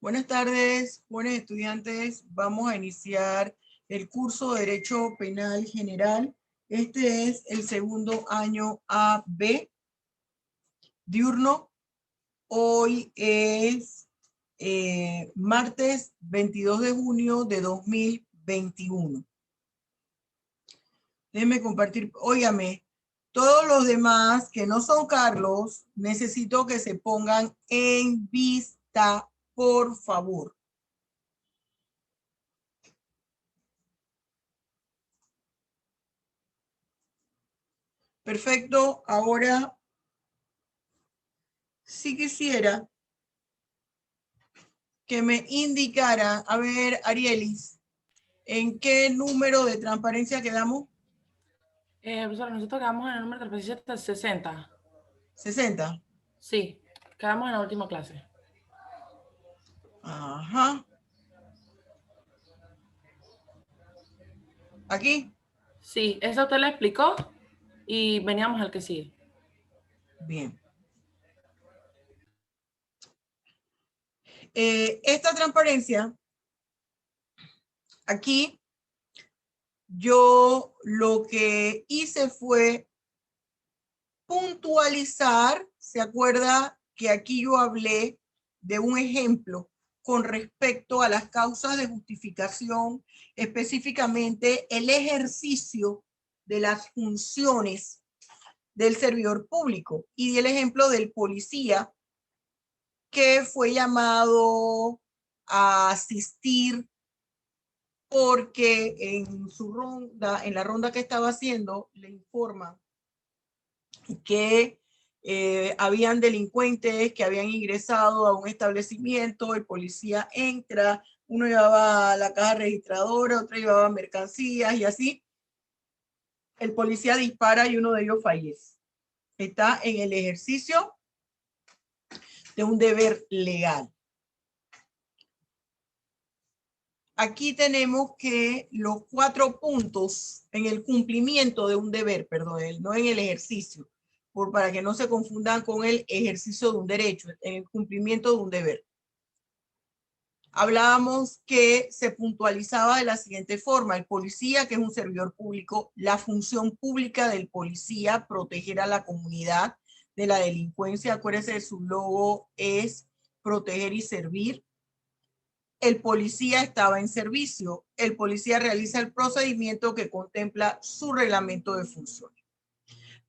Buenas tardes, jóvenes estudiantes. Vamos a iniciar el curso de Derecho Penal General. Este es el segundo año AB diurno. Hoy es martes 22 de junio de 2021. Déjenme compartir. Óigame, todos los demás que no son Carlos, necesito que se pongan en vista, por favor. Perfecto, ahora sí quisiera que me indicara, a ver, Arielis, ¿en qué número de transparencia quedamos? Profesora, nosotros quedamos en el número de transparencia 60. 60. Sí, quedamos en la última clase. Ajá. ¿Aquí? Sí, esa usted le explicó y veníamos al que sigue. Bien. Esta transparencia, aquí, yo lo que hice fue puntualizar, ¿se acuerda que aquí yo hablé de un ejemplo con respecto a las causas de justificación, específicamente el ejercicio de las funciones del servidor público y el ejemplo del policía que fue llamado a asistir porque en su ronda, en la ronda que estaba haciendo, le informan que habían delincuentes que habían ingresado a un establecimiento, el policía entra, uno llevaba la caja registradora, otro llevaba mercancías y así. El policía dispara y uno de ellos fallece. Está en el ejercicio de un deber legal. Aquí tenemos que los 4 puntos en el cumplimiento de un deber, perdón, no en el ejercicio, para que no se confundan con el ejercicio de un derecho, en el cumplimiento de un deber. Hablábamos que se puntualizaba de la siguiente forma: el policía, que es un servidor público, la función pública del policía, proteger a la comunidad de la delincuencia. Acuérdense, su logo es proteger y servir. El policía estaba en servicio. El policía realiza el procedimiento que contempla su reglamento de funciones.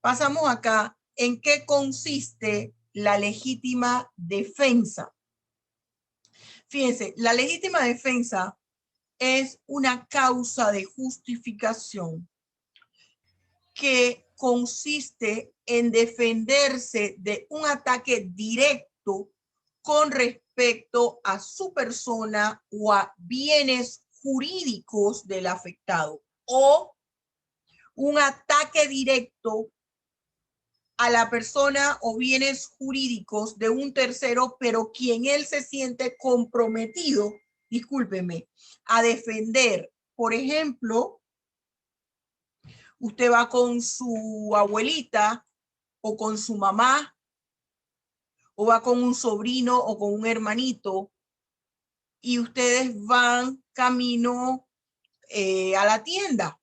Pasamos acá. ¿En qué consiste la legítima defensa? Fíjense, la legítima defensa es una causa de justificación que consiste en defenderse de un ataque directo con respecto a su persona o a bienes jurídicos del afectado, o un ataque directo a la persona o bienes jurídicos de un tercero, pero quien él se siente comprometido, discúlpeme, a defender. Por ejemplo, usted va con su abuelita o con su mamá, o va con un sobrino o con un hermanito, y ustedes van camino a la tienda,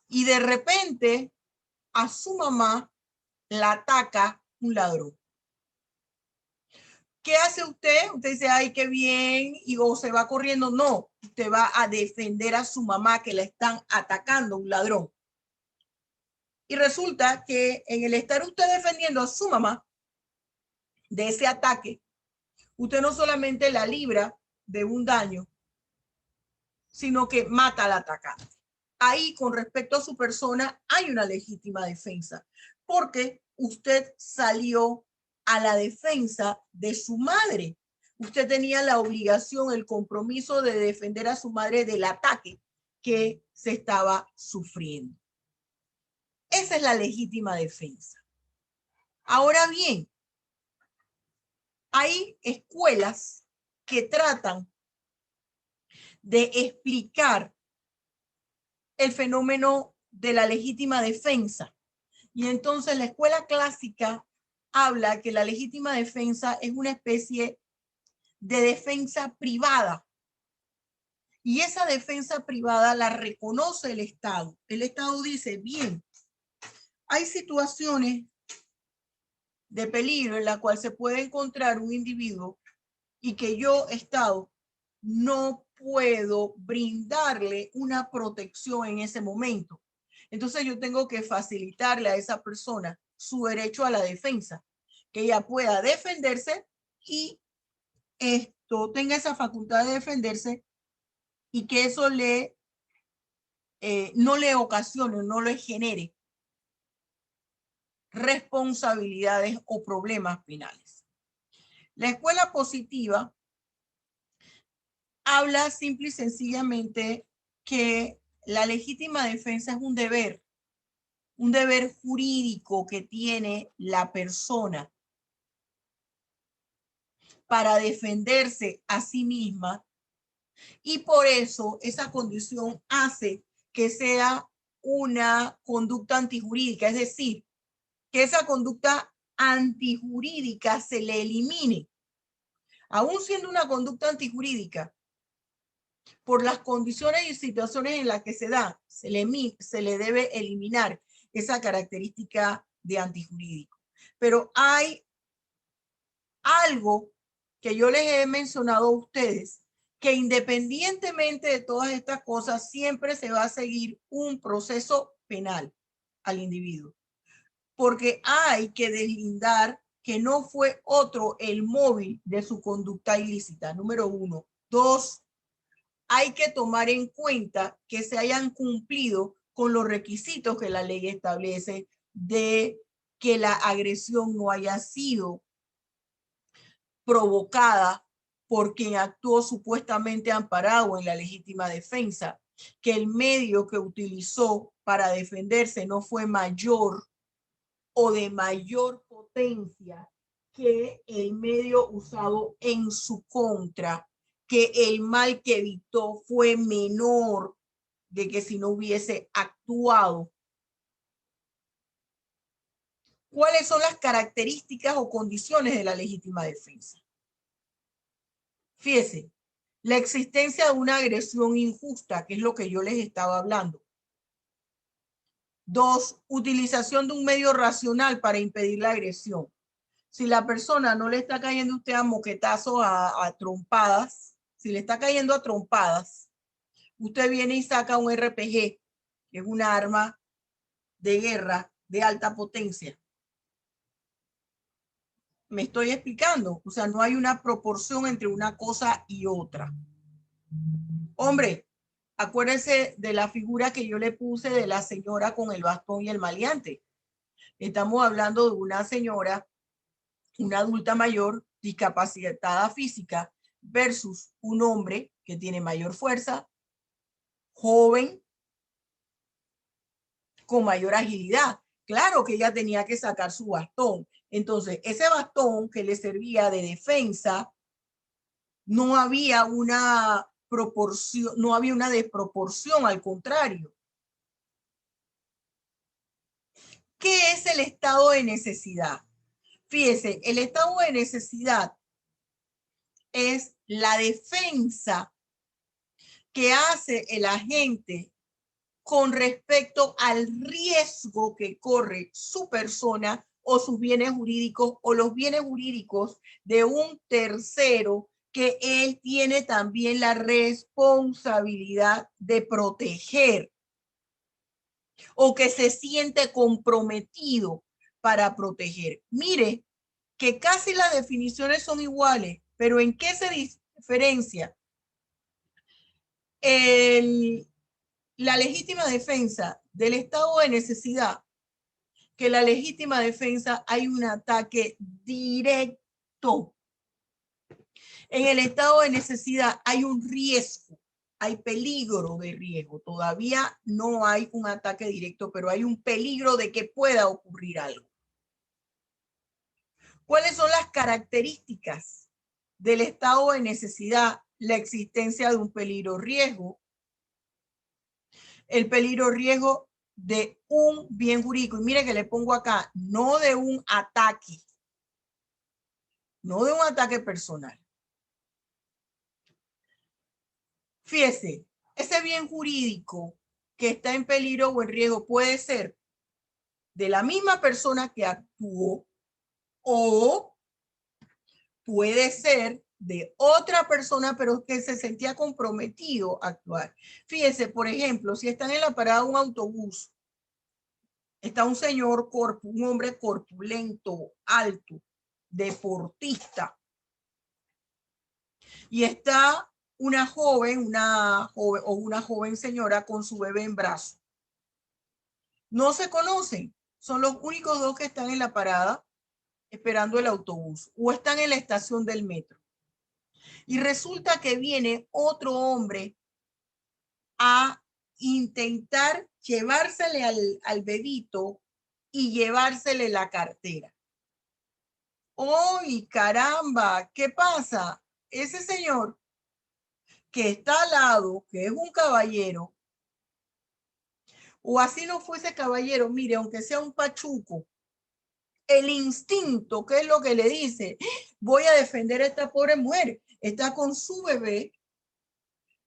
y de repente a su mamá la ataca un ladrón. ¿Qué hace usted? Usted dice, ay, qué bien, y o se va corriendo. No, usted va a defender a su mamá, que la están atacando un ladrón. Y resulta que en el estar usted defendiendo a su mamá de ese ataque, usted no solamente la libra de un daño, sino que mata al atacante. Ahí, con respecto a su persona, hay una legítima defensa, porque usted salió a la defensa de su madre. Usted tenía la obligación, el compromiso de defender a su madre del ataque que se estaba sufriendo. Esa es la legítima defensa. Ahora bien, hay escuelas que tratan de explicar el fenómeno de la legítima defensa. Y entonces la escuela clásica habla que la legítima defensa es una especie de defensa privada. Y esa defensa privada la reconoce el Estado. El Estado dice, bien, hay situaciones de peligro en la cual se puede encontrar un individuo y que yo, Estado, no puedo brindarle una protección en ese momento. Entonces yo tengo que facilitarle a esa persona su derecho a la defensa, que ella pueda defenderse y esto tenga esa facultad de defenderse y que eso no le ocasione, no le genere responsabilidades o problemas penales. La escuela positiva habla simple y sencillamente que la legítima defensa es un deber jurídico que tiene la persona para defenderse a sí misma, y por eso esa condición hace que sea una conducta antijurídica, es decir, que esa conducta antijurídica se le elimine. Aún siendo una conducta antijurídica, por las condiciones y situaciones en las que se da, se le debe eliminar esa característica de antijurídico. Pero hay algo que yo les he mencionado a ustedes, que independientemente de todas estas cosas, siempre se va a seguir un proceso penal al individuo, porque hay que deslindar que no fue otro el móvil de su conducta ilícita, número 1. 2, hay que tomar en cuenta que se hayan cumplido con los requisitos que la ley establece de que la agresión no haya sido provocada por quien actuó supuestamente amparado en la legítima defensa, que el medio que utilizó para defenderse no fue mayor o de mayor potencia que el medio usado en su contra, que el mal que evitó fue menor de que si no hubiese actuado. ¿Cuáles son las características o condiciones de la legítima defensa? Fíjese, la existencia de una agresión injusta, que es lo que yo les estaba hablando. 2, utilización de un medio racional para impedir la agresión. Si la persona no le está cayendo a usted a moquetazos, a trompadas, si le está cayendo a trompadas, usted viene y saca un RPG, que es una arma de guerra de alta potencia. Me estoy explicando, o sea, no hay una proporción entre una cosa y otra. Hombre, acuérdense de la figura que yo le puse de la señora con el bastón y el maleante. Estamos hablando de una señora, una adulta mayor, discapacitada física, versus un hombre que tiene mayor fuerza, joven, con mayor agilidad. Claro que ella tenía que sacar su bastón. Entonces, ese bastón que le servía de defensa, no había una proporción, no había una desproporción, al contrario. ¿Qué es el estado de necesidad? Fíjese, el estado de necesidad es la defensa que hace el agente con respecto al riesgo que corre su persona o sus bienes jurídicos o los bienes jurídicos de un tercero que él tiene también la responsabilidad de proteger o que se siente comprometido para proteger. Mire que casi las definiciones son iguales, pero ¿en qué se diferencia? La legítima defensa del estado de necesidad, que la legítima defensa hay un ataque directo. En el estado de necesidad hay un riesgo, hay peligro de riesgo. Todavía no hay un ataque directo, pero hay un peligro de que pueda ocurrir algo. ¿Cuáles son las características del estado de necesidad? La existencia de un peligro riesgo, el peligro riesgo de un bien jurídico. Y mire que le pongo acá, no de un ataque, no de un ataque personal. Fíjese, ese bien jurídico que está en peligro o en riesgo puede ser de la misma persona que actuó o puede ser de otra persona, pero que se sentía comprometido a actuar. Fíjese, por ejemplo, si están en la parada de un autobús, está un señor, un hombre corpulento, alto, deportista, y está una joven o una joven señora con su bebé en brazos. No se conocen, son los únicos dos que están en la parada esperando el autobús o están en la estación del metro. Y resulta que viene otro hombre a intentar llevársele al bebito y llevársele la cartera. ¡Ay, caramba! ¿Qué pasa? Ese señor que está al lado, que es un caballero, o así no fuese caballero, mire, aunque sea un pachuco, el instinto, ¿qué es lo que le dice? Voy a defender a esta pobre mujer, está con su bebé,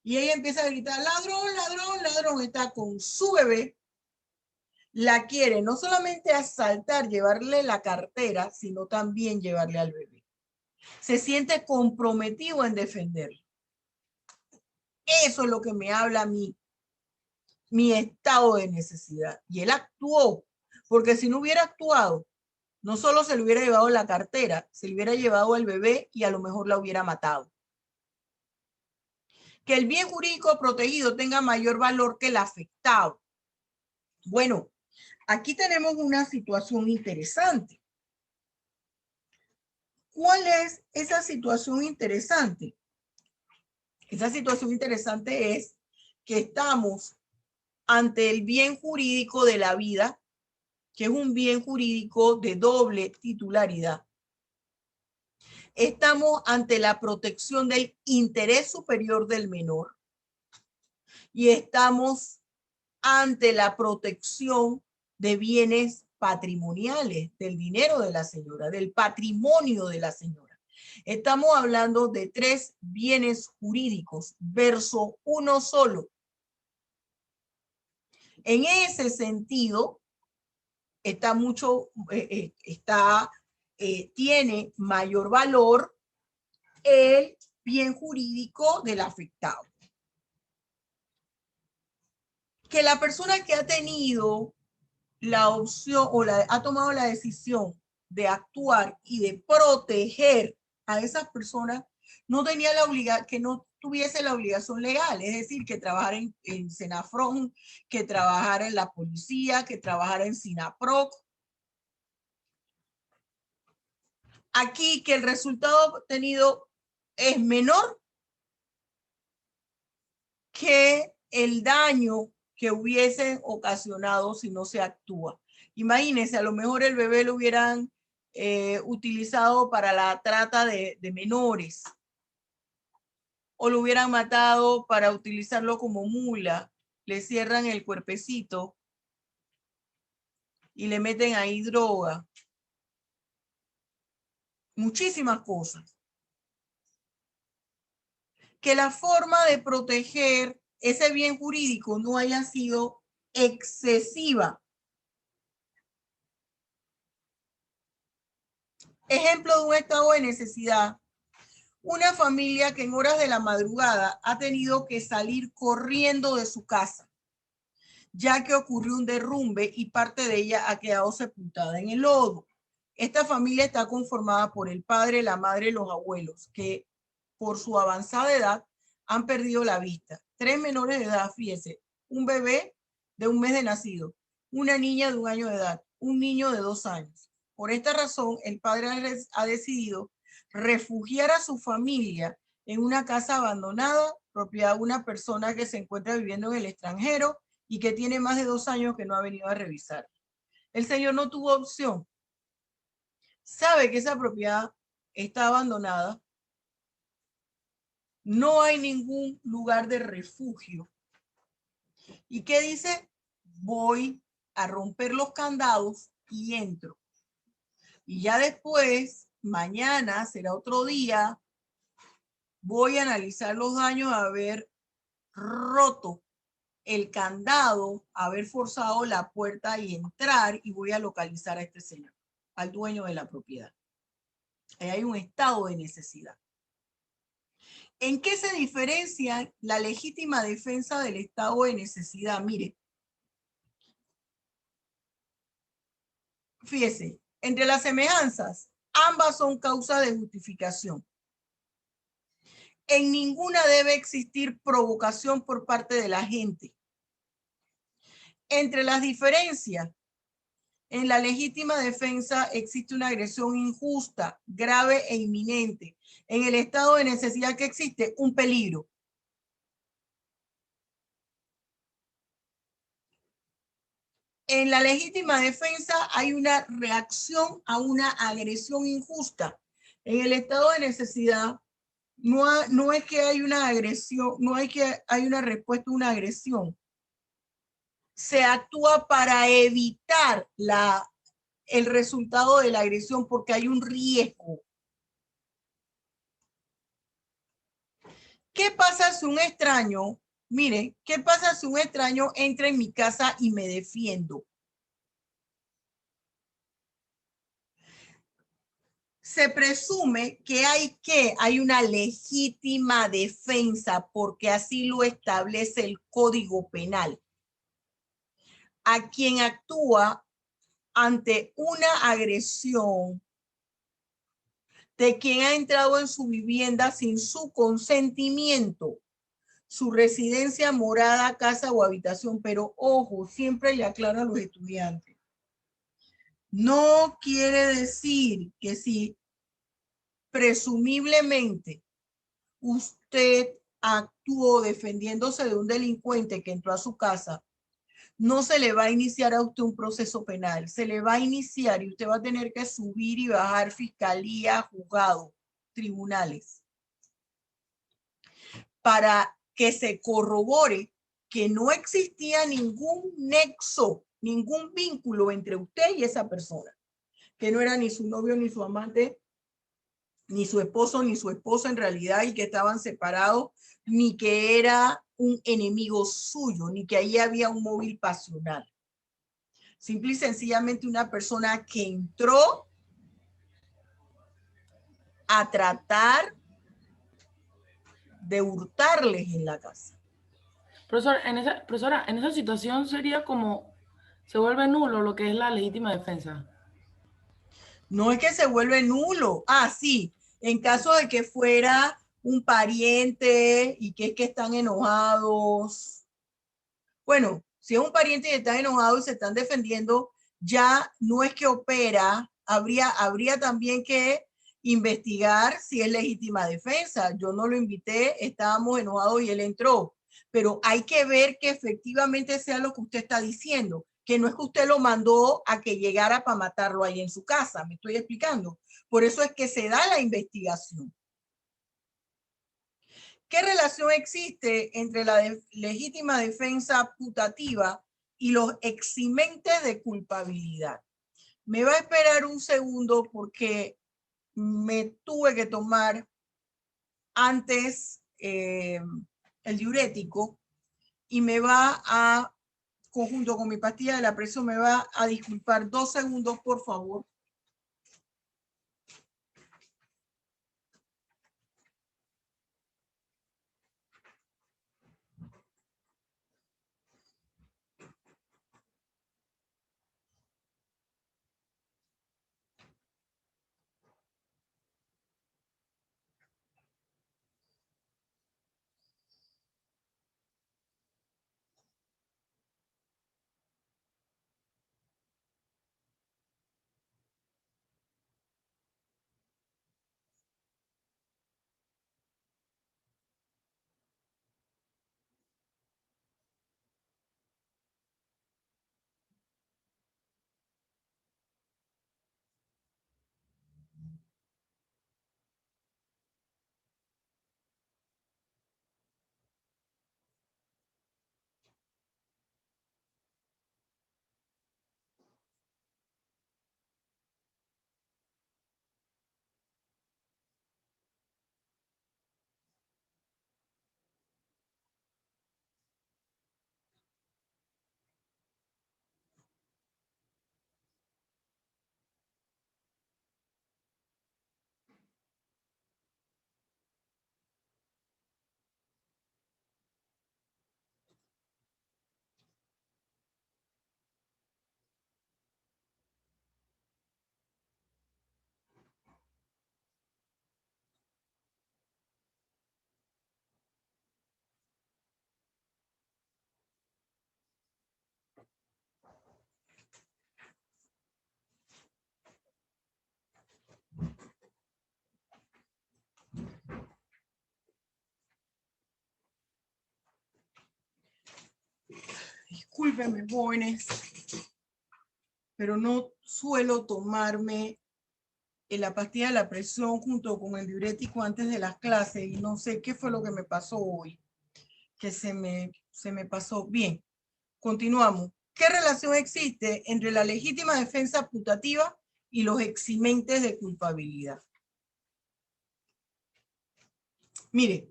y ella empieza a gritar, ladrón, ladrón, ladrón, está con su bebé, la quiere no solamente asaltar, llevarle la cartera, sino también llevarle al bebé. Se siente comprometido en defenderlo. Eso es lo que me habla a mí, mi estado de necesidad. Y él actuó, porque si no hubiera actuado, no solo se le hubiera llevado la cartera, se le hubiera llevado al bebé y a lo mejor la hubiera matado. Que el bien jurídico protegido tenga mayor valor que el afectado. Bueno, aquí tenemos una situación interesante. ¿Cuál es esa situación interesante? Esa situación interesante es que estamos ante el bien jurídico de la vida, que es un bien jurídico de doble titularidad. Estamos ante la protección del interés superior del menor y estamos ante la protección de bienes patrimoniales, del dinero de la señora, del patrimonio de la señora. Estamos hablando de 3 bienes jurídicos versus uno solo. En ese sentido, tiene mayor valor el bien jurídico del afectado. Que la persona que ha tenido la opción o ha tomado la decisión de actuar y de proteger a esas personas no tenía que no tuviese la obligación legal, es decir, que trabajara en Senafron, que trabajara en la policía, que trabajara en Sinaproc. Aquí que el resultado obtenido es menor que el daño que hubiesen ocasionado si no se actúa. Imagínense, a lo mejor el bebé lo hubieran utilizado para la trata de menores o lo hubieran matado para utilizarlo como mula, le cierran el cuerpecito y le meten ahí droga. Muchísimas cosas. Que la forma de proteger ese bien jurídico no haya sido excesiva. Ejemplo de un estado de necesidad. Una familia que en horas de la madrugada ha tenido que salir corriendo de su casa, ya que ocurrió un derrumbe y parte de ella ha quedado sepultada en el lodo. Esta familia está conformada por el padre, la madre y los abuelos, que por su avanzada edad han perdido la vista. 3 menores de edad, fíjese, un bebé de 1 mes de nacido, una niña de 1 año de edad, un niño de 2 años. Por esta razón, el padre ha decidido refugiar a su familia en una casa abandonada, propiedad de una persona que se encuentra viviendo en el extranjero y que tiene más de 2 años que no ha venido a revisar. El señor no tuvo opción. Sabe que esa propiedad está abandonada. No hay ningún lugar de refugio. ¿Y qué dice? Voy a romper los candados y entro. Y ya después, mañana será otro día, voy a analizar los daños a ver roto el candado, haber forzado la puerta y entrar, y voy a localizar a este señor, al dueño de la propiedad. Ahí hay un estado de necesidad. ¿En qué se diferencia la legítima defensa del estado de necesidad? Mire, fíjese, entre las semejanzas, ambas son causas de justificación. En ninguna debe existir provocación por parte de la gente. Entre las diferencias, en la legítima defensa existe una agresión injusta, grave e inminente. En el estado de necesidad que existe, un peligro. En la legítima defensa hay una reacción a una agresión injusta. En el estado de necesidad no es que hay una agresión, no es que hay una respuesta a una agresión. Se actúa para evitar el resultado de la agresión porque hay un riesgo. ¿Qué pasa si un extraño, mire, qué pasa si un extraño entra en mi casa y me defiendo? Se presume que hay una legítima defensa porque así lo establece el Código Penal. A quien actúa ante una agresión de quien ha entrado en su vivienda sin su consentimiento, su residencia, morada, casa o habitación. Pero ojo, siempre le aclaro a los estudiantes, no quiere decir que si presumiblemente usted actuó defendiéndose de un delincuente que entró a su casa, no se le va a iniciar a usted un proceso penal, se le va a iniciar y usted va a tener que subir y bajar fiscalía, juzgado, tribunales, para que se corrobore que no existía ningún nexo, ningún vínculo entre usted y esa persona, que no era ni su novio, ni su amante, ni su esposo, ni su esposa en realidad, y que estaban separados, ni que era un enemigo suyo, ni que ahí había un móvil pasional. Simple y sencillamente una persona que entró a tratar de hurtarles en la casa. Profesora, en esa situación sería como se vuelve nulo lo que es la legítima defensa. No es que se vuelve nulo. Ah, sí, en caso de que fuera un pariente y que es que están enojados. Bueno, si es un pariente y están enojados y se están defendiendo, ya no es que opera, habría también que investigar si es legítima defensa. Yo no lo invité, estábamos enojados y él entró, pero hay que ver que efectivamente sea lo que usted está diciendo, que no es que usted lo mandó a que llegara para matarlo ahí en su casa, me estoy explicando. Por eso es que se da la investigación. ¿Qué relación existe entre la legítima defensa putativa y los eximentes de culpabilidad? Me va a esperar un segundo porque me tuve que tomar antes el diurético y me va a, conjunto con mi pastilla de la presión, me va a disculpar 2 segundos, por favor. discúlpenme, jóvenes, pero no suelo tomarme la pastilla de la presión junto con el diurético antes de las clases y no sé qué fue lo que me pasó hoy, que se me pasó. Bien, continuamos. ¿Qué relación existe entre la legítima defensa putativa y los eximentes de culpabilidad? Mire,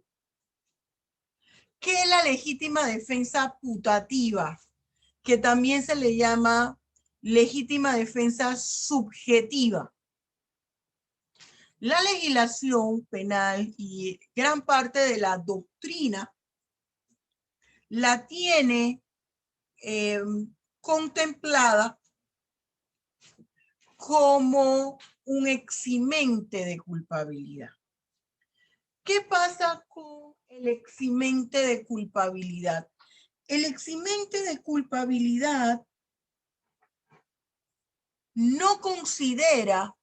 ¿qué es la legítima defensa putativa? Que también se le llama legítima defensa subjetiva. La legislación penal y gran parte de la doctrina la tiene contemplada como un eximente de culpabilidad. ¿Qué pasa con el eximente de culpabilidad? El eximente de culpabilidad no considera,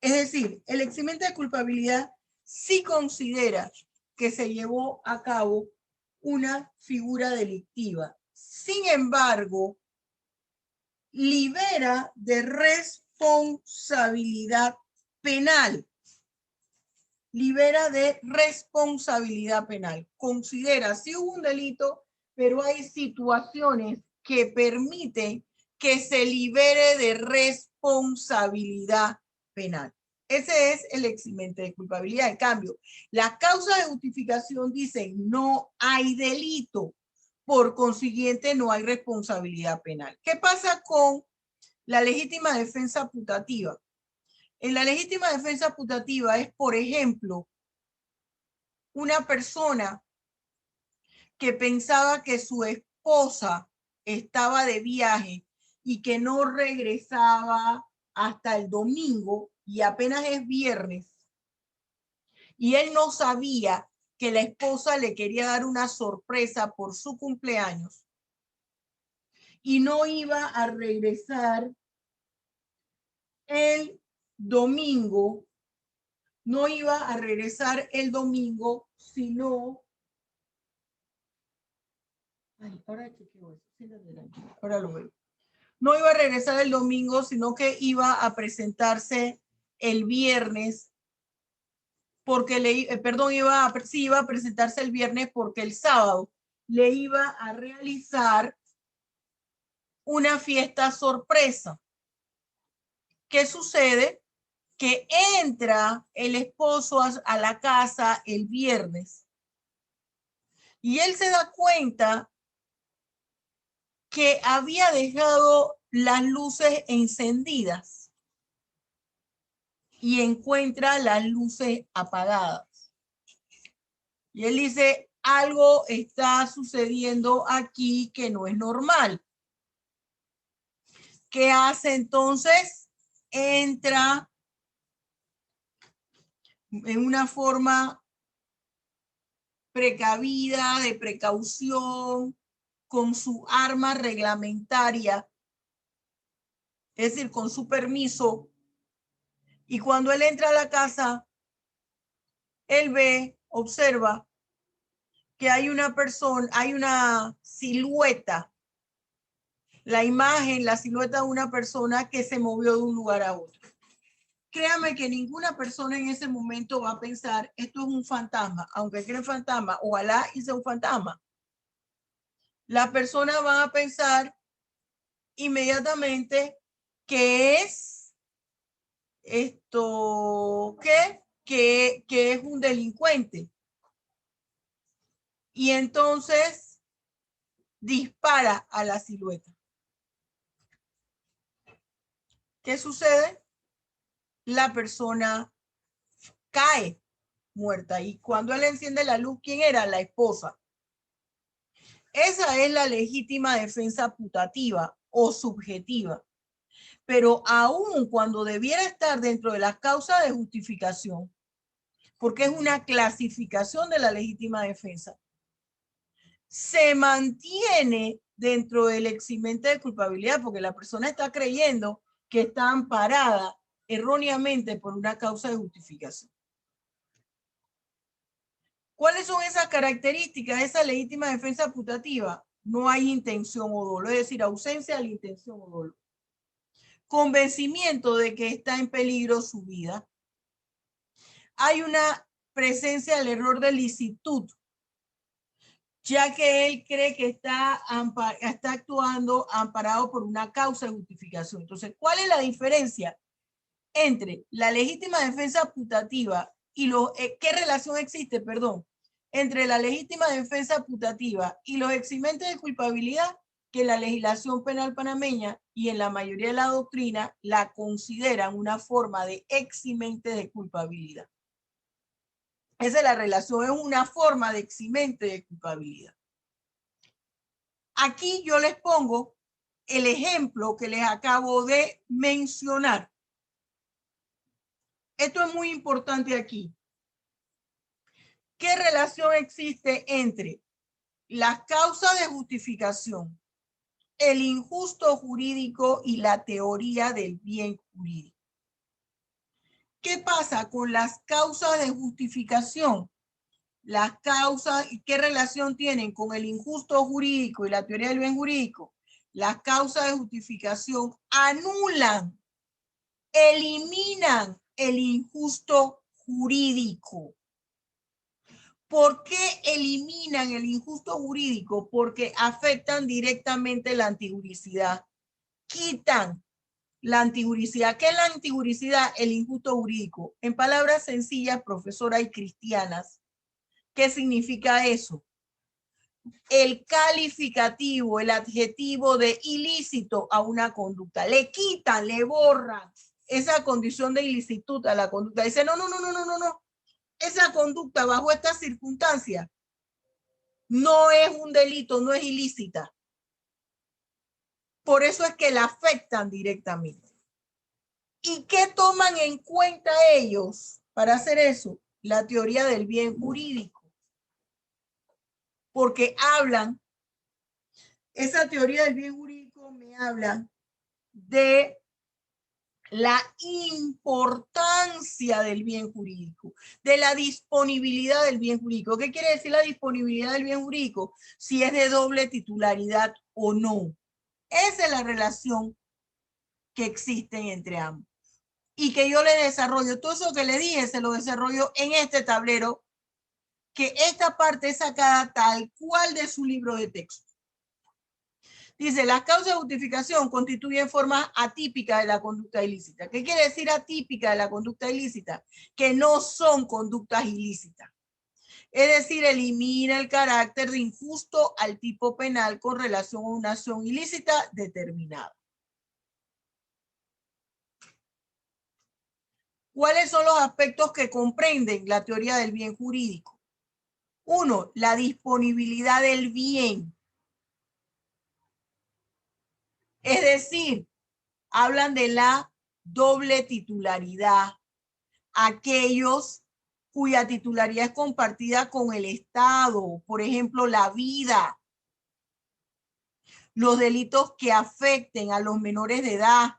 es decir, el eximente de culpabilidad sí considera que se llevó a cabo una figura delictiva. Sin embargo, libera de responsabilidad penal. Libera de responsabilidad penal. Considera, sí hubo un delito, pero hay situaciones que permiten que se libere de responsabilidad penal. Ese es el eximente de culpabilidad. En cambio, las causas de justificación dicen no hay delito, por consiguiente no hay responsabilidad penal. ¿Qué pasa con la legítima defensa putativa? En la legítima defensa putativa es, por ejemplo, una persona que pensaba que su esposa estaba de viaje y que no regresaba hasta el domingo y apenas es viernes. Y él no sabía que la esposa le quería dar una sorpresa por su cumpleaños y no iba a regresar el domingo. No iba a regresar el domingo, sino... Ay, ahora lo veo. No iba a regresar el domingo, sino que iba a presentarse el viernes, porque iba a presentarse el viernes porque el sábado le iba a realizar una fiesta sorpresa. ¿Qué sucede? Que entra el esposo a la casa el viernes y él se da cuenta que había dejado las luces encendidas y encuentra las luces apagadas. Y él dice, algo está sucediendo aquí que no es normal. ¿Qué hace entonces? Entra en una forma precavida, de precaución, con su arma reglamentaria, es decir, con su permiso. Y cuando él entra a la casa, él ve, observa que hay una persona, hay una silueta, la imagen, la silueta de una persona que se movió de un lugar a otro. Créame que ninguna persona en ese momento va a pensar, esto es un fantasma, aunque creen fantasma, ojalá y sea un fantasma. Las personas van a pensar inmediatamente que es esto, que es un delincuente. Y entonces dispara a la silueta. ¿Qué sucede? La persona cae muerta. Y cuando él enciende la luz, ¿quién era? La esposa. Esa es la legítima defensa putativa o subjetiva. Pero aún cuando debiera estar dentro de las causas de justificación, porque es una clasificación de la legítima defensa, se mantiene dentro del eximente de culpabilidad porque la persona está creyendo que está amparada erróneamente por una causa de justificación. ¿Cuáles son esas características de esa legítima defensa putativa? No hay intención o dolo, es decir, ausencia de la intención o dolo. Convencimiento de que está en peligro su vida. Hay una presencia del error de licitud, ya que él cree que está actuando amparado por una causa de justificación. Entonces, ¿cuál es la diferencia entre la legítima defensa putativa y qué relación existe, perdón, entre la legítima defensa putativa y los eximentes de culpabilidad? Que la legislación penal panameña y en la mayoría de la doctrina la consideran una forma de eximente de culpabilidad. Esa es la relación, es una forma de eximente de culpabilidad. Aquí yo les pongo el ejemplo que les acabo de mencionar. Esto es muy importante aquí. ¿Qué relación existe entre las causas de justificación, el injusto jurídico y la teoría del bien jurídico? ¿Qué pasa con las causas de justificación? Las causas, ¿qué relación tienen con el injusto jurídico y la teoría del bien jurídico? Las causas de justificación anulan, eliminan el injusto jurídico. ¿Por qué eliminan el injusto jurídico? Porque afectan directamente la antijuricidad. Quitan la antijuricidad. ¿Qué es la antijuricidad? El injusto jurídico. En palabras sencillas, profesora y cristianas, ¿qué significa eso? El calificativo, el adjetivo de ilícito a una conducta. Le quitan, le borran esa condición de ilicitud a la conducta. Dice, no. Esa conducta bajo estas circunstancias no es un delito, no es ilícita. Por eso es que la afectan directamente. ¿Y qué toman en cuenta ellos para hacer eso? La teoría del bien jurídico. Porque hablan, esa teoría del bien jurídico me habla de la importancia del bien jurídico, de la disponibilidad del bien jurídico. ¿Qué quiere decir la disponibilidad del bien jurídico? Si es de doble titularidad o no. Esa es la relación que existen entre ambos. Y que yo le desarrollo, todo eso que le dije, se lo desarrollo en este tablero, que esta parte es sacada tal cual de su libro de texto. Dice, las causas de justificación constituyen formas atípicas de la conducta ilícita. ¿Qué quiere decir atípica de la conducta ilícita? Que no son conductas ilícitas. Es decir, elimina el carácter de injusto al tipo penal con relación a una acción ilícita determinada. ¿Cuáles son los aspectos que comprenden la teoría del bien jurídico? 1, la disponibilidad del bien. Es decir, hablan de la doble titularidad. Aquellos cuya titularidad es compartida con el Estado, por ejemplo, la vida. Los delitos que afecten a los menores de edad.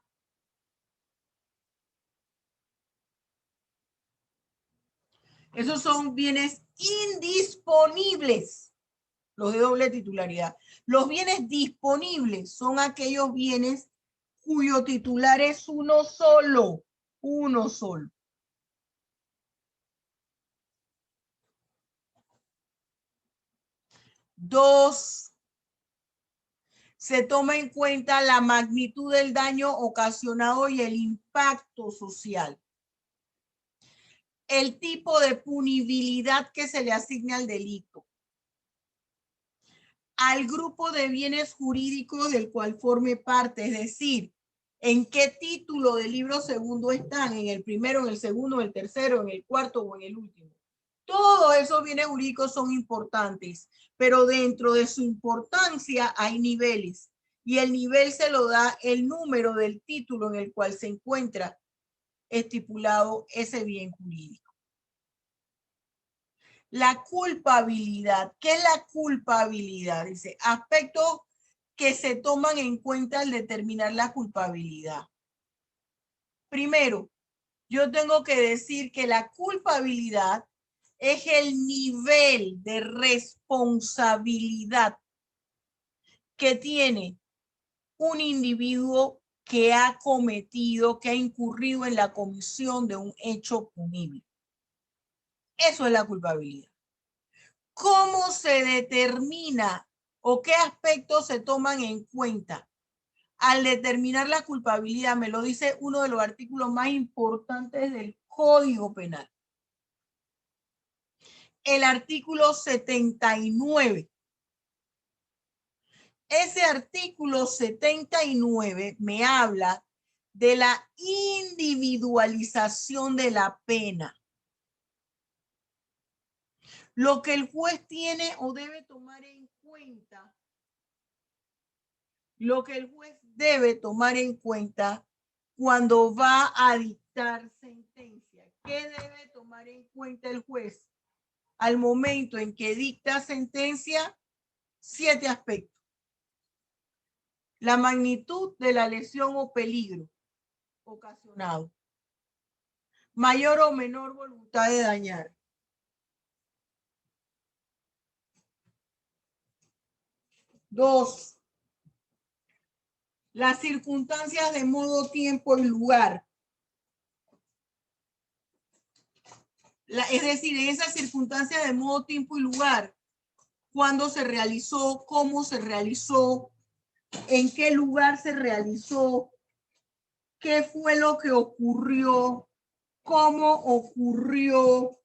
Esos son bienes indisponibles, los de doble titularidad. Los bienes disponibles son aquellos bienes cuyo titular es uno solo. 2, se toma en cuenta la magnitud del daño ocasionado y el impacto social. El tipo de punibilidad que se le asigna al delito. Al grupo de bienes jurídicos del cual forme parte, es decir, en qué título del libro segundo están, en el primero, en el segundo, en el tercero, en el cuarto o en el último. Todos esos bienes jurídicos son importantes, pero dentro de su importancia hay niveles y el nivel se lo da el número del título en el cual se encuentra estipulado ese bien jurídico. La culpabilidad. ¿Qué es la culpabilidad? Dice, aspectos que se toman en cuenta al determinar la culpabilidad. Primero, yo tengo que decir que la culpabilidad es el nivel de responsabilidad que tiene un individuo que ha cometido, que ha incurrido en la comisión de un hecho punible. Eso es la culpabilidad. ¿Cómo se determina o qué aspectos se toman en cuenta al determinar la culpabilidad? Me lo dice uno de los artículos más importantes del Código Penal. El artículo 79. Ese artículo 79 me habla de la individualización de la pena. Lo que el juez tiene o debe tomar en cuenta, lo que el juez debe tomar en cuenta cuando va a dictar sentencia. ¿Qué debe tomar en cuenta el juez al momento en que dicta sentencia? 7 aspectos. La magnitud de la lesión o peligro ocasionado. Mayor o menor voluntad de dañar. Dos, las circunstancias de modo, tiempo y lugar. Es decir, en esas circunstancias de modo, tiempo y lugar, cuándo se realizó, cómo se realizó, en qué lugar se realizó, qué fue lo que ocurrió, cómo ocurrió.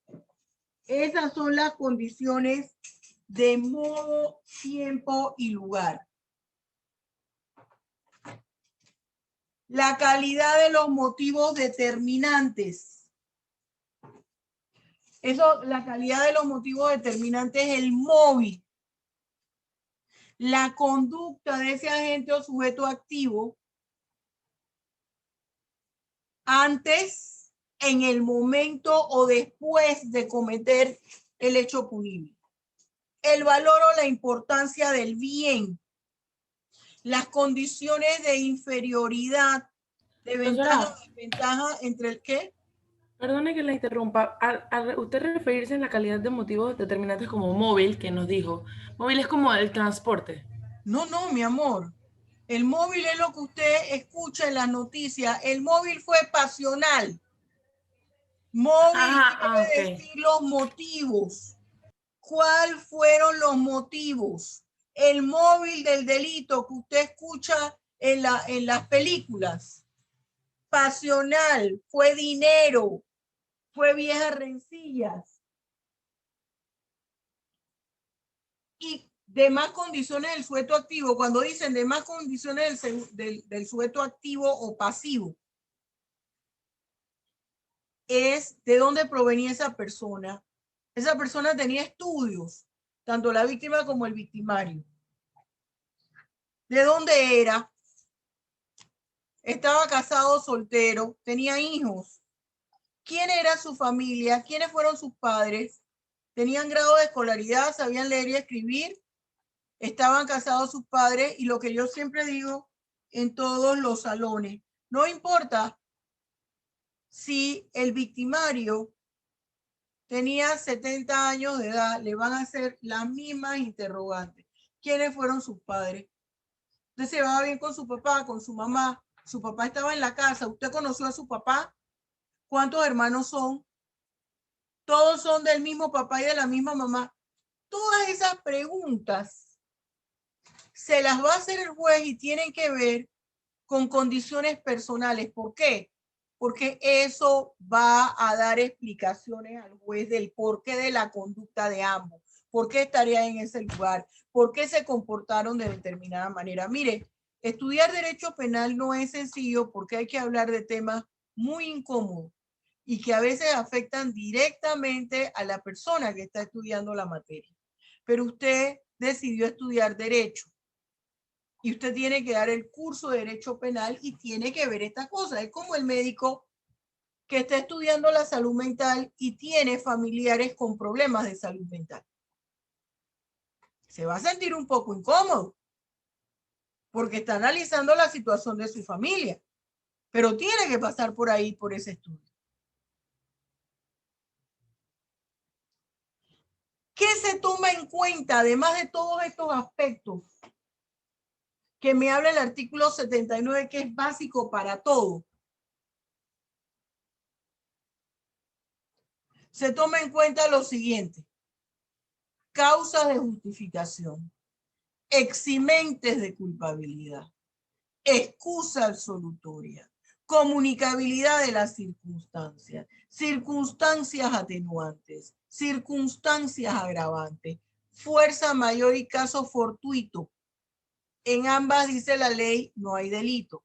Esas son las condiciones de modo, tiempo y lugar. La calidad de los motivos determinantes. Eso, la calidad de los motivos determinantes es el móvil. La conducta de ese agente o sujeto activo antes, en el momento o después de cometer el hecho punible. El valor o la importancia del bien. Las condiciones de inferioridad, de ventaja o desventaja entre el qué. Perdone que la interrumpa. Al usted referirse en la calidad de motivos determinantes como móvil, que nos dijo, móvil es como el transporte. No, mi amor. El móvil es lo que usted escucha en las noticias. El móvil fue pasional. Móvil quiere decir los motivos. ¿Cuáles fueron los motivos? El móvil del delito que usted escucha en las películas. Pasional, fue dinero, fue viejas rencillas. Y demás condiciones del sujeto activo, cuando dicen demás condiciones del sujeto activo o pasivo, es de dónde provenía esa persona. Esa persona tenía estudios, tanto la víctima como el victimario. ¿De dónde era? Estaba casado, soltero, tenía hijos. ¿Quién era su familia? ¿Quiénes fueron sus padres? ¿Tenían grado de escolaridad? ¿Sabían leer y escribir? ¿Estaban casados sus padres? Y lo que yo siempre digo en todos los salones, no importa si el victimario tenía 70 años de edad, le van a hacer las mismas interrogantes. ¿Quiénes fueron sus padres? Usted se va bien con su papá, con su mamá. Su papá estaba en la casa. ¿Usted conoció a su papá? ¿Cuántos hermanos son? Todos son del mismo papá y de la misma mamá. Todas esas preguntas se las va a hacer el juez y tienen que ver con condiciones personales. ¿Por qué? Porque eso va a dar explicaciones al juez del porqué de la conducta de ambos. ¿Por qué estarían en ese lugar? ¿Por qué se comportaron de determinada manera? Mire, estudiar derecho penal no es sencillo porque hay que hablar de temas muy incómodos y que a veces afectan directamente a la persona que está estudiando la materia. Pero usted decidió estudiar derecho y usted tiene que dar el curso de derecho penal y tiene que ver estas cosas. Es como el médico que está estudiando la salud mental y tiene familiares con problemas de salud mental. Se va a sentir un poco incómodo porque está analizando la situación de su familia, pero tiene que pasar por ahí, por ese estudio. ¿Qué se toma en cuenta, además de todos estos aspectos? que me habla el artículo 79, que es básico para todo. Se toma en cuenta lo siguiente: causas de justificación, eximentes de culpabilidad, excusa absolutoria, comunicabilidad de las circunstancias, circunstancias atenuantes, circunstancias agravantes, fuerza mayor y caso fortuito. En ambas dice la ley, no hay delito.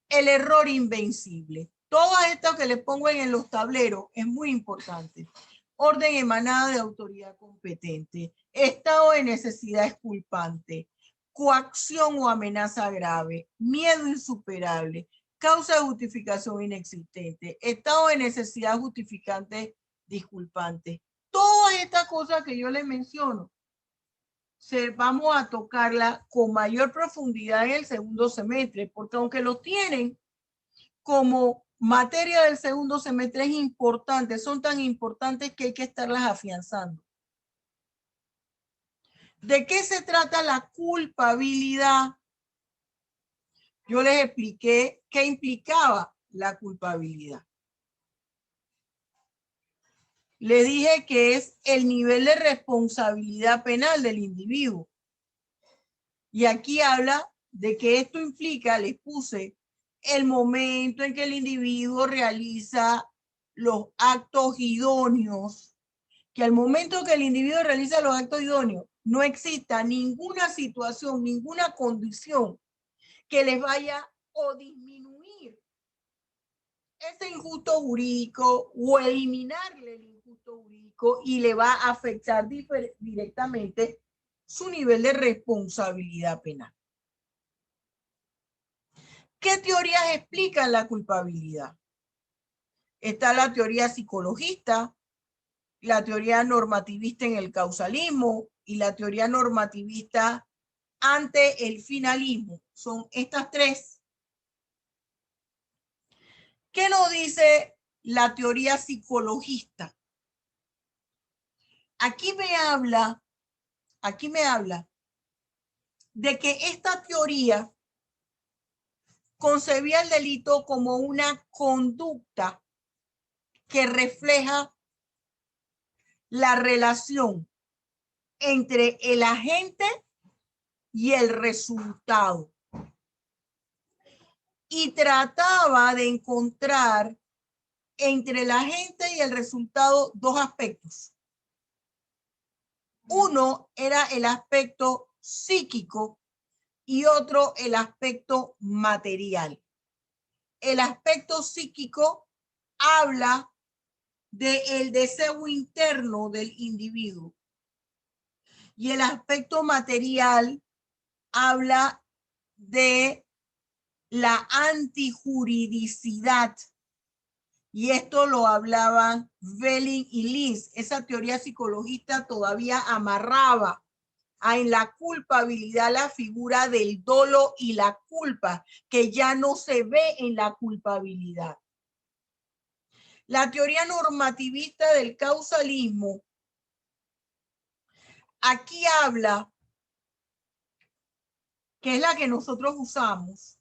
El error invencible. Todo esto que les pongo en los tableros es muy importante. Orden emanada de autoridad competente, estado de necesidad exculpante, coacción o amenaza grave, miedo insuperable, causa de justificación inexistente, estado de necesidad justificante disculpante. Todas estas cosas que yo les menciono, vamos a tocarla con mayor profundidad en el segundo semestre, porque aunque lo tienen como materia del segundo semestre, es importante, son tan importantes que hay que estarlas afianzando. ¿De qué se trata la culpabilidad? Yo les expliqué qué implicaba la culpabilidad. Les dije que es el nivel de responsabilidad penal del individuo. Y aquí habla de que esto implica, les puse, el momento en que el individuo realiza los actos idóneos, que al momento que el individuo realiza los actos idóneos, no exista ninguna situación, ninguna condición que les vaya o disminuir ese injusto jurídico o eliminarle el injusto jurídico y le va a afectar directamente su nivel de responsabilidad penal. ¿Qué teorías explican la culpabilidad? Está la teoría psicologista, la teoría normativista en el causalismo y la teoría normativista ante el finalismo. Son estas tres. ¿Qué nos dice la teoría psicologista? Aquí me habla de que esta teoría concebía el delito como una conducta que refleja la relación entre el agente y el resultado. Y trataba de encontrar entre el agente y el resultado dos aspectos. Uno era el aspecto psíquico y otro el aspecto material. El aspecto psíquico habla del deseo interno del individuo y el aspecto material habla de la antijuridicidad. Y esto lo hablaban Belling y Lins. Esa teoría psicologista todavía amarraba en la culpabilidad la figura del dolo y la culpa, que ya no se ve en la culpabilidad. La teoría normativista del causalismo aquí habla, que es la que nosotros usamos,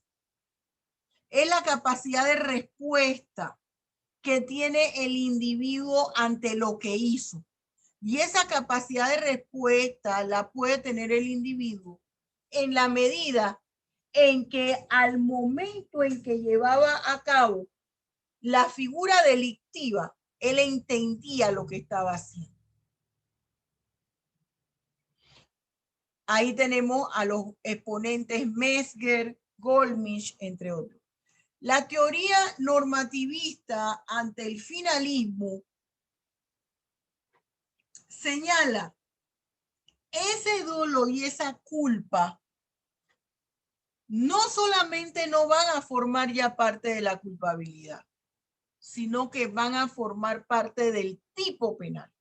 es la capacidad de respuesta que tiene el individuo ante lo que hizo. Y esa capacidad de respuesta la puede tener el individuo en la medida en que al momento en que llevaba a cabo la figura delictiva, él entendía lo que estaba haciendo. Ahí tenemos a los exponentes Mesger, Goldmich, entre otros. La teoría normativista ante el finalismo señala ese dolo y esa culpa no solamente no van a formar ya parte de la culpabilidad, sino que van a formar parte del tipo penal.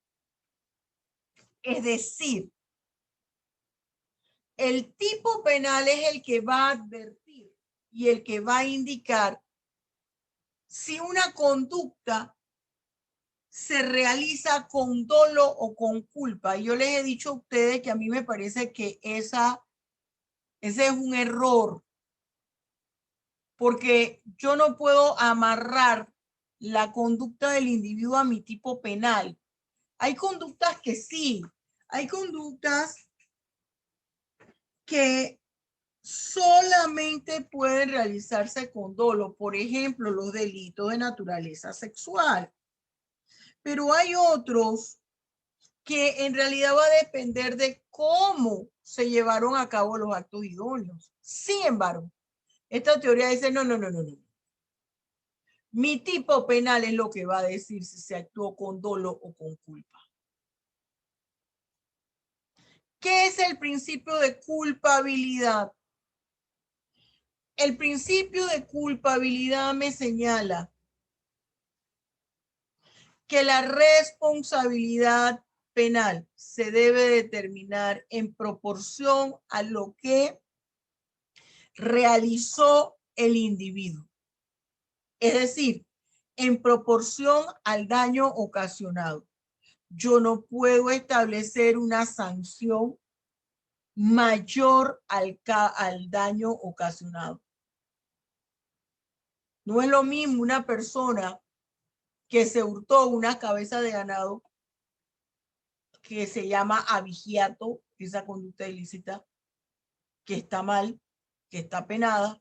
Es decir, el tipo penal es el que va a advertir y el que va a indicar si una conducta se realiza con dolo o con culpa. Yo les he dicho a ustedes que a mí me parece que ese es un error, porque yo no puedo amarrar la conducta del individuo a mi tipo penal. Hay conductas que sí, hay conductas que solamente pueden realizarse con dolo, por ejemplo, los delitos de naturaleza sexual. Pero hay otros que en realidad va a depender de cómo se llevaron a cabo los actos idóneos. Sin embargo, esta teoría dice, no. Mi tipo penal es lo que va a decir si se actuó con dolo o con culpa. ¿Qué es el principio de culpabilidad? El principio de culpabilidad me señala que la responsabilidad penal se debe determinar en proporción a lo que realizó el individuo. Es decir, en proporción al daño ocasionado. Yo no puedo establecer una sanción mayor al daño ocasionado. No es lo mismo una persona que se hurtó una cabeza de ganado, que se llama abigeato, esa conducta ilícita, que está mal, que está penada,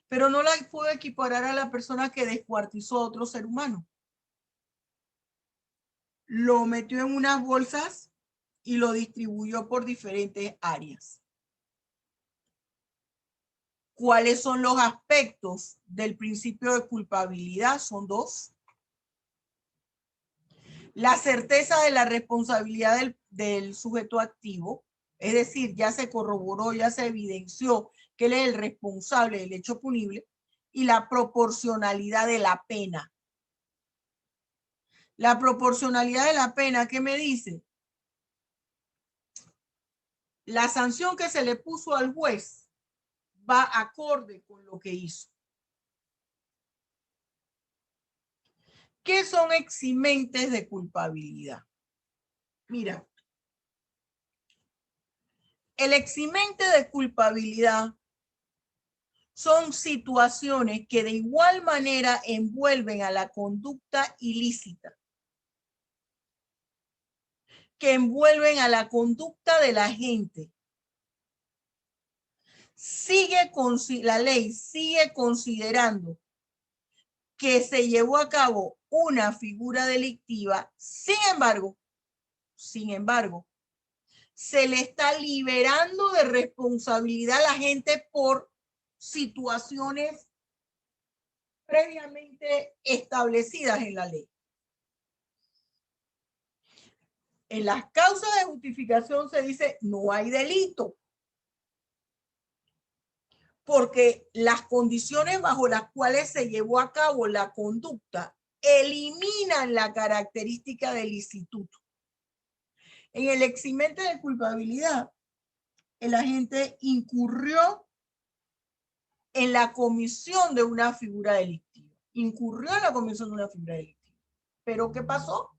pero no la puedo equiparar a la persona que descuartizó a otro ser humano. Lo metió en unas bolsas y lo distribuyó por diferentes áreas. ¿Cuáles son los aspectos del principio de culpabilidad? Son dos. La certeza de la responsabilidad del sujeto activo, es decir, ya se corroboró, ya se evidenció que él es el responsable del hecho punible, y la proporcionalidad de la pena. La proporcionalidad de la pena, ¿qué me dice? La sanción que se le puso al juez va acorde con lo que hizo. ¿Qué son eximentes de culpabilidad? Mira, el eximente de culpabilidad son situaciones que de igual manera envuelven a la conducta ilícita, que envuelven a la conducta de la gente. La ley sigue considerando que se llevó a cabo una figura delictiva, sin embargo, se le está liberando de responsabilidad a la gente por situaciones previamente establecidas en la ley. En las causas de justificación se dice no hay delito, porque las condiciones bajo las cuales se llevó a cabo la conducta eliminan la característica del instituto. En el eximente de culpabilidad, el agente incurrió en la comisión de una figura delictiva. Incurrió en la comisión de una figura delictiva. ¿Pero qué pasó?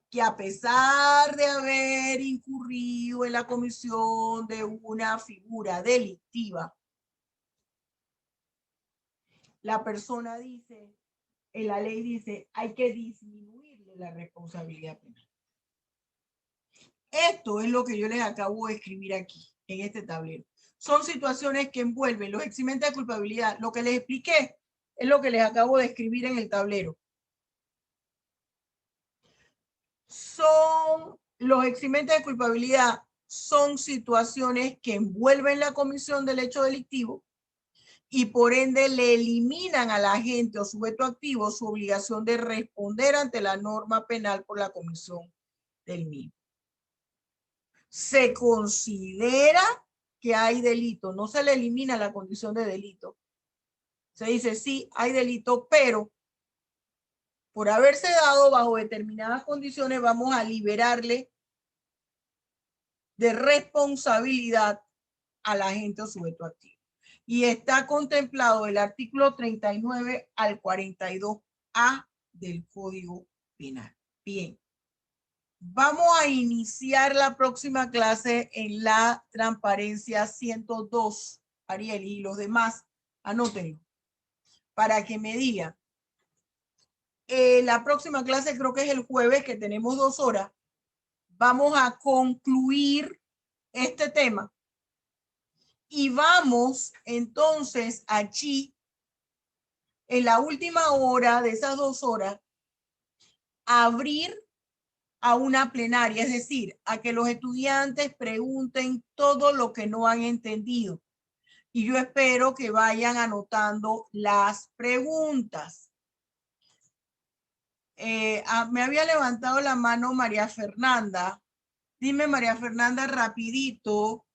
Que a pesar de haber incurrido en la comisión de una figura delictiva, la persona dice, en la ley dice, hay que disminuirle la responsabilidad penal. Esto es lo que yo les acabo de escribir aquí, en este tablero. Son situaciones que envuelven los eximentes de culpabilidad. Lo que les expliqué es lo que les acabo de escribir en el tablero. Los eximentes de culpabilidad son situaciones que envuelven la comisión del hecho delictivo y por ende le eliminan al agente o sujeto activo su obligación de responder ante la norma penal por la comisión del mismo. Se considera que hay delito, no se le elimina la condición de delito. Se dice sí, hay delito, pero por haberse dado bajo determinadas condiciones vamos a liberarle de responsabilidad al agente o sujeto activo. Y está contemplado el artículo 39 al 42A del Código penal. Bien. Vamos a iniciar la próxima clase en la transparencia 102. Ariel y los demás, anótenlo para que me digan. La próxima clase creo que es el jueves, que tenemos 2 horas. Vamos a concluir este tema. Y vamos entonces allí, en la última hora de esas 2 horas, a abrir a una plenaria, es decir, a que los estudiantes pregunten todo lo que no han entendido. Y yo espero que vayan anotando las preguntas. Me había levantado la mano María Fernanda. Dime, María Fernanda, rapidito.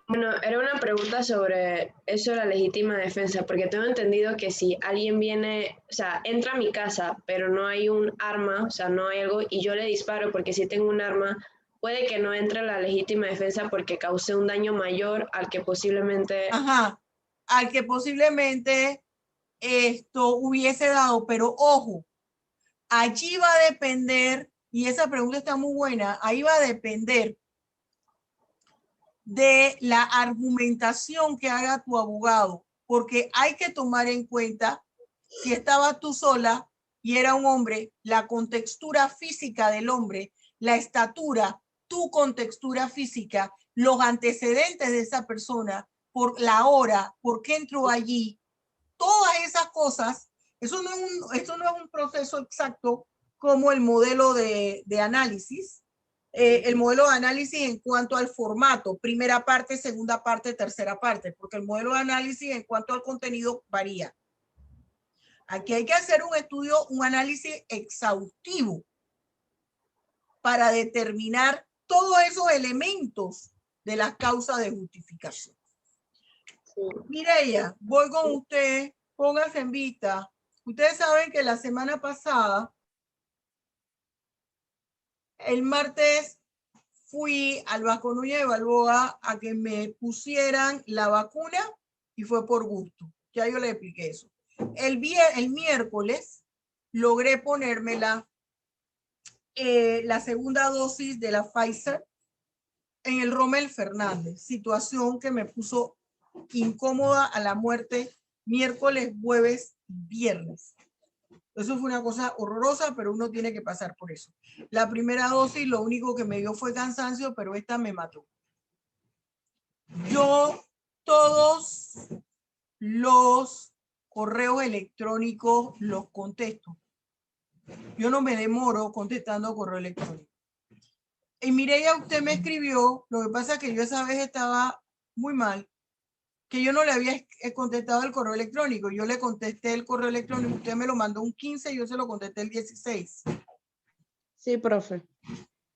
Bueno, era una pregunta sobre eso de la legítima defensa, porque tengo entendido que si alguien viene, o sea, entra a mi casa, pero no hay un arma, o sea, no hay algo, y yo le disparo porque si tengo un arma, puede que no entre la legítima defensa porque causé un daño mayor al que posiblemente... Ajá, al que posiblemente esto hubiese dado, pero ojo, allí va a depender, y esa pregunta está muy buena, ahí va a depender de la argumentación que haga tu abogado, porque hay que tomar en cuenta, si estabas tú sola y era un hombre, la contextura física del hombre, la estatura, tu contextura física, los antecedentes de esa persona, por la hora, por qué entró allí, todas esas cosas. Esto no es un proceso exacto como el modelo de análisis. El modelo de análisis en cuanto al formato, primera parte, segunda parte, tercera parte, porque el modelo de análisis en cuanto al contenido varía. Aquí hay que hacer un estudio, un análisis exhaustivo para determinar todos esos elementos de las causas de justificación. Sí. Mireya, voy con usted, póngase en vista. Ustedes saben que la semana pasada, el martes, fui al Vasco Núñez de Balboa a que me pusieran la vacuna y fue por gusto. Ya yo le expliqué eso. El miércoles logré ponérmela la segunda dosis de la Pfizer en el Rommel Fernández, situación que me puso incómoda a la muerte miércoles, jueves, viernes. Eso fue una cosa horrorosa, pero uno tiene que pasar por eso. La primera dosis lo único que me dio fue cansancio, pero esta me mató. Yo todos los correos electrónicos los contesto. Yo no me demoro contestando correo electrónico. Y Mireya, usted me escribió, lo que pasa es que yo esa vez estaba muy mal, que yo no le había contestado el correo electrónico. Yo le contesté el correo electrónico, usted me lo mandó un 15 y yo se lo contesté el 16. Sí, profe.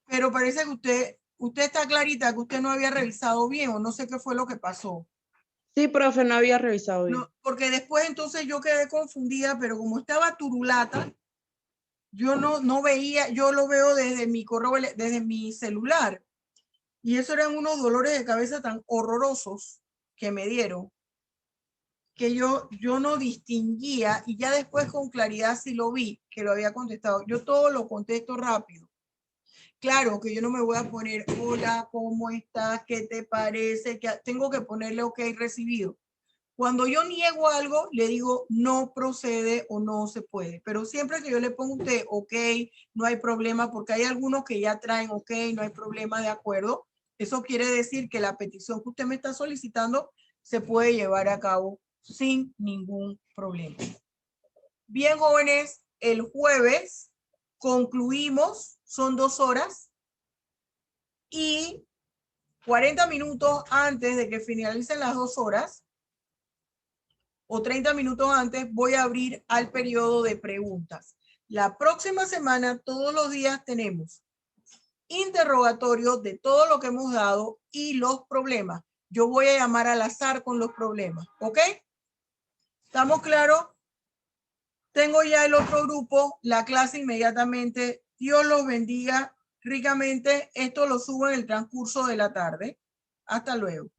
Pero parece que usted está clarita que usted no había revisado bien o no sé qué fue lo que pasó. Sí, profe, no había revisado bien. No, porque después entonces yo quedé confundida, pero como estaba turulata, yo no veía, yo lo veo desde mi correo, desde mi celular. Y eso eran unos dolores de cabeza tan horrorosos que me dieron, que yo no distinguía, y ya después con claridad sí lo vi, que lo había contestado. Yo todo lo contesto rápido. Claro que yo no me voy a poner, hola, ¿cómo estás? ¿Qué te parece? Que tengo que ponerle ok, recibido. Cuando yo niego algo, le digo no procede o no se puede. Pero siempre que yo le pongo a usted ok, no hay problema, porque hay algunos que ya traen ok, no hay problema, de acuerdo. Eso quiere decir que la petición que usted me está solicitando se puede llevar a cabo sin ningún problema. Bien, jóvenes, el jueves concluimos, son 2 horas y 40 minutos antes de que finalicen las 2 horas o 30 minutos antes voy a abrir al periodo de preguntas. La próxima semana, todos los días tenemos interrogatorios de todo lo que hemos dado y los problemas. Yo voy a llamar al azar con los problemas, ¿ok? ¿Estamos claros? Tengo ya el otro grupo, la clase inmediatamente. Dios los bendiga ricamente. Esto lo subo en el transcurso de la tarde. Hasta luego.